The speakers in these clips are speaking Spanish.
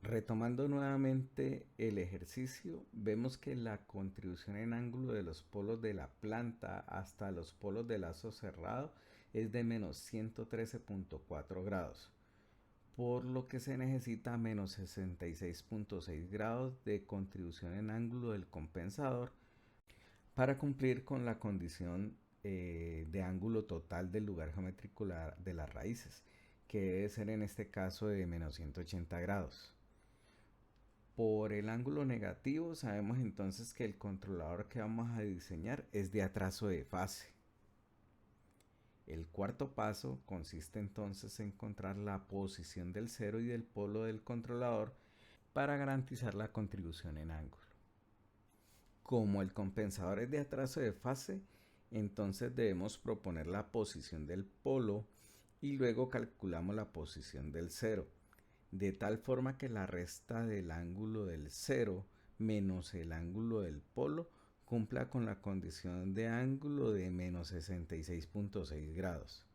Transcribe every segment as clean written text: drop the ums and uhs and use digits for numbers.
Retomando nuevamente el ejercicio, vemos que la contribución en ángulo de los polos de la planta hasta los polos del lazo cerrado es de menos 113.4 grados, por lo que se necesita menos 66.6 grados de contribución en ángulo del compensador para cumplir con la condición de ángulo total del lugar geométrico de las raíces, que debe ser en este caso de menos 180 grados. Por el ángulo negativo sabemos entonces que el controlador que vamos a diseñar es de atraso de fase. El cuarto paso consiste entonces en encontrar la posición del cero y del polo del controlador para garantizar la contribución en ángulo. Como el compensador es de atraso de fase, entonces debemos proponer la posición del polo y luego calculamos la posición del cero, de tal forma que la resta del ángulo del cero menos el ángulo del polo cumpla con la condición de ángulo de menos 66.6 grados.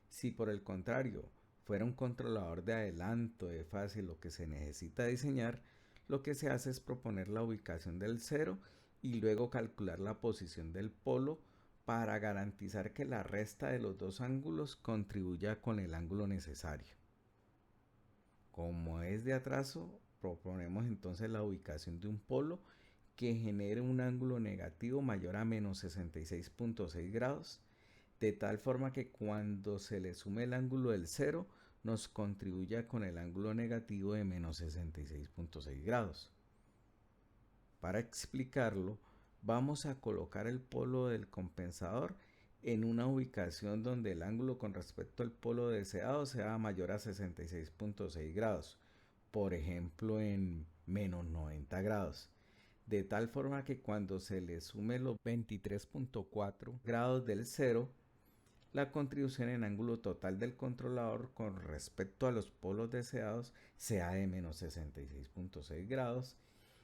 Si por el contrario fuera un controlador de adelanto de fase lo que se necesita diseñar, lo que se hace es proponer la ubicación del cero y luego calcular la posición del polo para garantizar que la resta de los dos ángulos contribuya con el ángulo necesario. Como es de atraso, proponemos entonces la ubicación de un polo que genere un ángulo negativo mayor a menos 66.6 grados, de tal forma que cuando se le sume el ángulo del cero, nos contribuya con el ángulo negativo de menos 66.6 grados. Para explicarlo, vamos a colocar el polo del compensador en una ubicación donde el ángulo con respecto al polo deseado sea mayor a 66.6 grados, por ejemplo en menos 90 grados, de tal forma que cuando se le sume los 23.4 grados del cero, la contribución en ángulo total del controlador con respecto a los polos deseados sea de menos 66.6 grados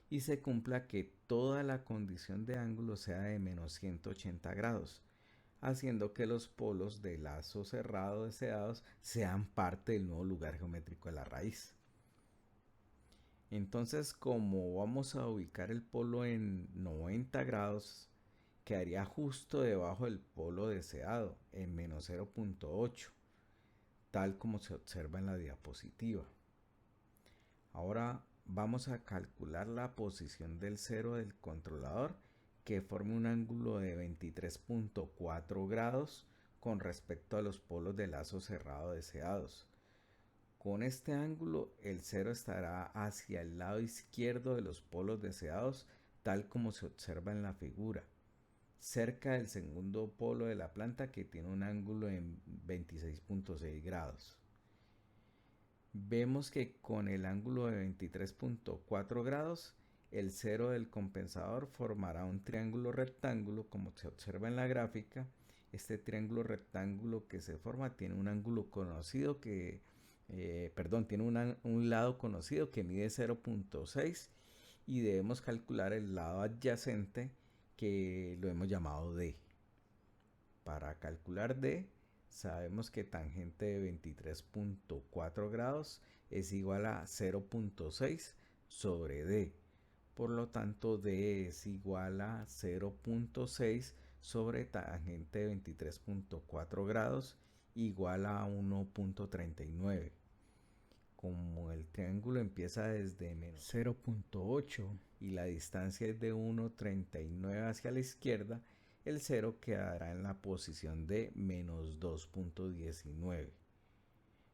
y se cumpla que toda la condición de ángulo sea de menos 180 grados, haciendo que los polos del lazo cerrado deseados sean parte del nuevo lugar geométrico de la raíz. Entonces, como vamos a ubicar el polo en 90 grados, quedaría justo debajo del polo deseado, en menos 0.8, tal como se observa en la diapositiva. Ahora vamos a calcular la posición del cero del controlador, que forme un ángulo de 23.4 grados con respecto a los polos de lazo cerrado deseados. Con este ángulo, el cero estará hacia el lado izquierdo de los polos deseados, tal como se observa en la figura, cerca del segundo polo de la planta, que tiene un ángulo en 26.6 grados. Vemos que con el ángulo de 23.4 grados, el cero del compensador formará un triángulo rectángulo, como se observa en la gráfica. Este triángulo rectángulo que se forma tiene un ángulo conocido que, tiene un lado conocido que mide 0.6 y debemos calcular el lado adyacente, que lo hemos llamado D. Para calcular D, sabemos que tangente de 23.4 grados es igual a 0.6 sobre D. Por lo tanto, D es igual a 0.6 sobre tangente de 23.4 grados igual a 1.39. Como el triángulo empieza desde menos 0.8 y la distancia es de 1.39 hacia la izquierda, el 0 quedará en la posición de menos 2.19.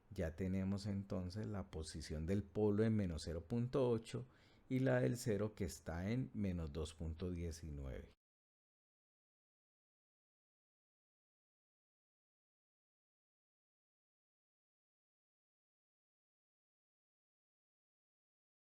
Ya tenemos entonces la posición del polo en menos 0.8 y la del 0 que está en menos 2.19.